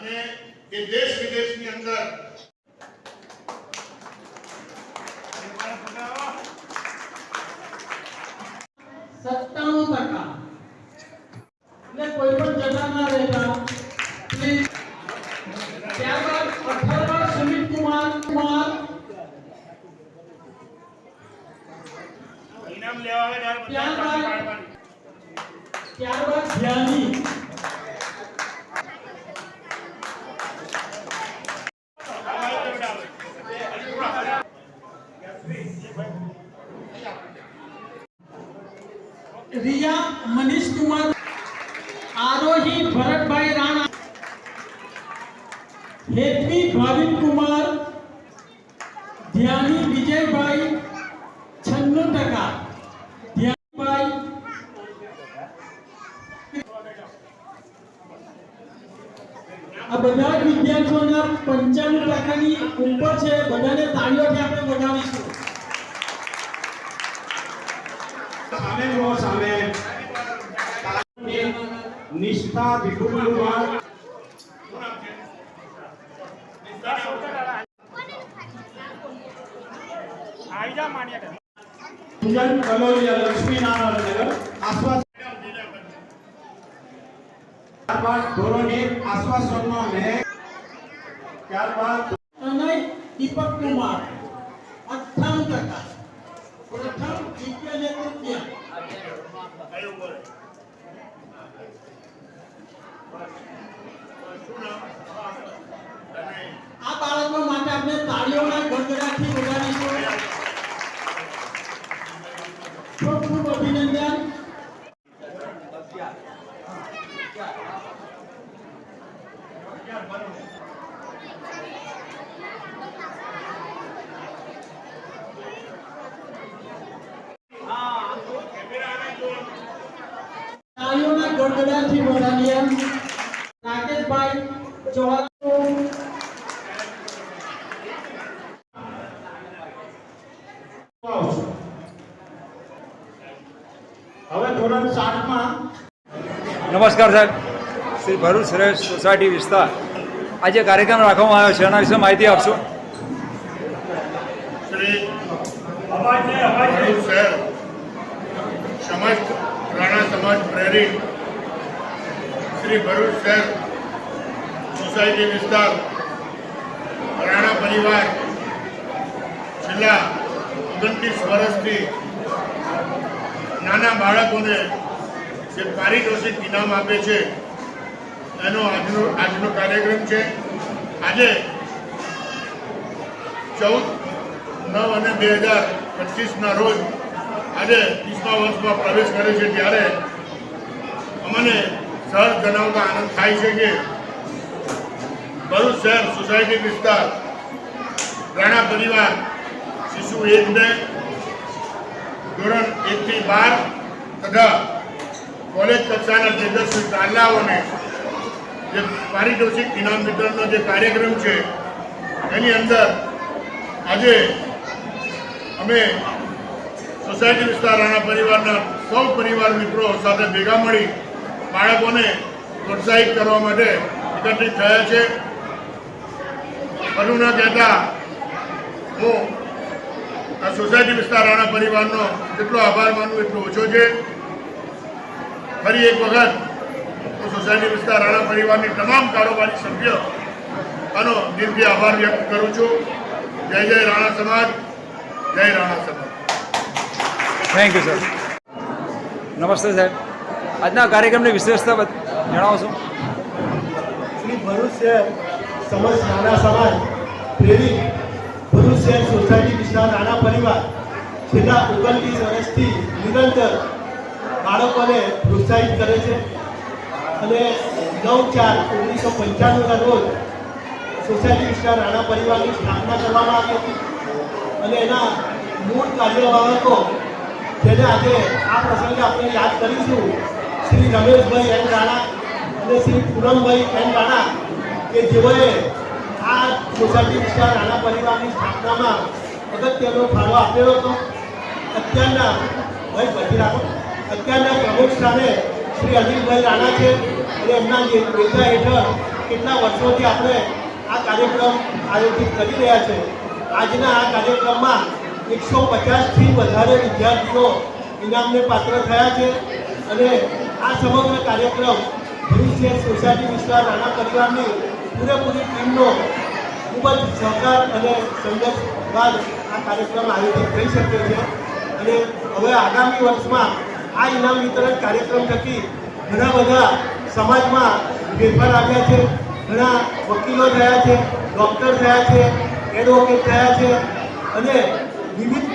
અને એ દેશ વિદેશની અંદર 97% એટલે કોઈ પણ જતા ના રહેતા પ્લીઝ। ત્યારબાદ 18 સુમિત કુમાર ઇનામ લેવા આવે ત્યારબાદ ધ્યાની रिया मनीष कुमार आरोही भरत भाई राणा हेतवी भाविक कुमार ध्यानी विजय भाई 96% ध्यानी भाई आ બધા વિદ્યાર્થીઓના 95% ઉપર છે બધાને તાળીઓથી આપણે વધાવીશું। सामे जो सामे निष्ठा विपुल कुमार आईजा मानिया कुंजन कलोलिया लक्ष्मी नारायण नगर आसपास ત્યારબાદ ધોરણ 1 આશ્વાસનમાં મેં ત્યારબાદ અને દીપક કુમાર 58% પ્રથમ દ્વિતીય અને તૃતીય આ બાળકો માટે આપણે તાળીઓના ગડગડાટથી વધાવીશું। ખૂબ ખૂબ અભિનંદન। તાળીઓના ગડગડાટથી વધાવીએ। રાકેશભાઈ ચૌહાણ હવે ધોરણ 7 માં નમસ્કાર સાહેબ, શ્રી ભરૂચ શ્રેષ્ઠ સોસાયટી વિસ્તાર આજે કાર્યક્રમ રાખવામાં આવ્યો છે, એના વિશે માહિતી આપશો। શ્રી ભરૂચ શહેર સમસ્ત રાણા સમાજ પ્રેરિત શ્રી ભરૂચ શહેર સોસાયટી વિસ્તાર રાણા પરિવાર છેલ્લા 29 વર્ષથી નાના બાળકોને જે પારિતોષિક ઇનામ આપે છે એનો આજનો કાર્યક્રમ છે। આજે 14/9 અને 2025ના રોજ આજે 30મા વર્ષમાં પ્રવેશ કરે છે, ત્યારે અમને સહજ જણાવતા આનંદ થાય છે કે ભરૂચ શહેર સોસાયટી વિસ્તાર રાણા પરિવાર શિશુ 1 ધોરણ 1 થી 12 તથા કોલેજ કક્ષાના તેજસ્વી તારલાઓને જે પારિતોષિક ઇનામ વિતરણનો જે કાર્યક્રમ છે એની અંદર આજે અમે સોસાયટી વિસ્તાર રાણા પરિવારના સૌ પરિવાર મિત્રો સાથે ભેગા મળી બાળકોને પ્રોત્સાહિત કરવા માટે એકત્રિત થયા છે। વધુ ન કહેતા હું આ સોસાયટી વિસ્તાર રાણા પરિવારનો જેટલો આભાર માનું એટલો ઓછો છે। ફરી એક વખત હું સોસાયટી વિસ્તાર રાણા પરિવારની તમામ કારોબારી સભ્યો આનો દિલથી આભાર વ્યક્ત કરું છું। જય જય રાણા સમાજ, જય રાણા સમાજ। Thank you sir. નમસ્તે સાહેબ, આજના કાર્યક્રમની વિશેષતા જણાવશો। શ્રી ભરૂચ શહેર સમસ્ત નાના સમાજ પ્રેરિત ભરૂચ શહેર સોસાયટી વિસ્તાર નાના પરિવાર છેલ્લા 29 વર્ષથી નિરંતર બાળકોને પ્રોત્સાહિત કરે છે અને 9/4/1995ના રોજ સોસાયટી વિસ્તાર રાણા પરિવારની સ્થાપના કરવામાં આવી હતી અને એના મૂળ કાર્યવાહકો જેને આજે આ પ્રસંગે આપણે યાદ કરીશું શ્રી રમેશભાઈ એન રાણા અને શ્રી પૂનમભાઈ એન રાણા કે જેઓએ આ સોસાયટી વિસ્તાર રાણા પરિવારની સ્થાપનામાં અગત્યનો ફાળો આપેલો હતો। અત્યારના ભાઈ બધી રાખો અત્યારના પ્રમુખ સ્થાને શ્રી અનિલભાઈ રાણા છે અને એમના નેતૃત્વ હેઠળ કેટલા વર્ષોથી આપણે આ કાર્યક્રમ આયોજિત કરી રહ્યા છે. આજના આ કાર્યક્રમમાં 150થી વધારે વિદ્યાર્થીઓ ઇનામને પાત્ર થયા છે અને આ સમગ્ર કાર્યક્રમ ભવિષ્ય સોસાયટી વિસ્તાર રાણા પરિવારની પૂરેપૂરી ટીમનો ખૂબ જ સહકાર અને સંઘર્ષ બાદ આ કાર્યક્રમ આયોજિત થઈ શકે છે. અને હવે આગામી વર્ષમાં આ ઇનામ વિતરણ કાર્યક્રમ થકી ઘણા બધા સમાજમાં ફેરફાર આવ્યા છે. ઘણા વકીલો થયા છે, ડૉક્ટર થયા છે, એડવોકેટ થયા છે અને વિવિધ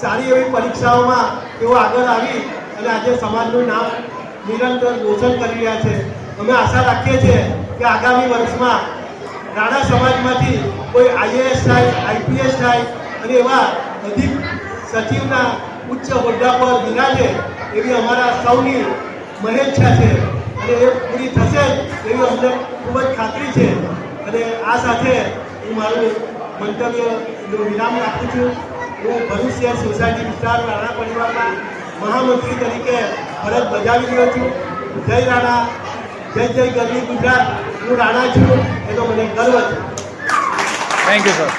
સારી એવી પરીક્ષાઓમાં તેઓ આગળ આવી અને આજે સમાજનું નામ નિરંતર રોશન કરી રહ્યા છે. અમે આશા રાખીએ છીએ કે આગામી વર્ષમાં રાણા સમાજમાંથી કોઈ IAS થાય, IPS થાય અને એવા અધિક સચિવના ઉચ્ચ હોદ્દા પર બિરાજે એવી અમારા સૌની મહેચ્છા છે અને એ પૂરી થશે એવી અમને ખૂબ જ ખાતરી છે. અને આ સાથે હું મારું મંતવ્ય વિરામ રાખું છું. હું ભરૂચ શહેર સોસાયટી વિસ્તાર રાણા પરિવારના મહામંત્રી તરીકે ફરજ બજાવી રહ્યો છું. જય રાણા, જય જય ગરવી ગુજરાત. હું રાણા છું એનો મને ગર્વ છે. Thank you sir.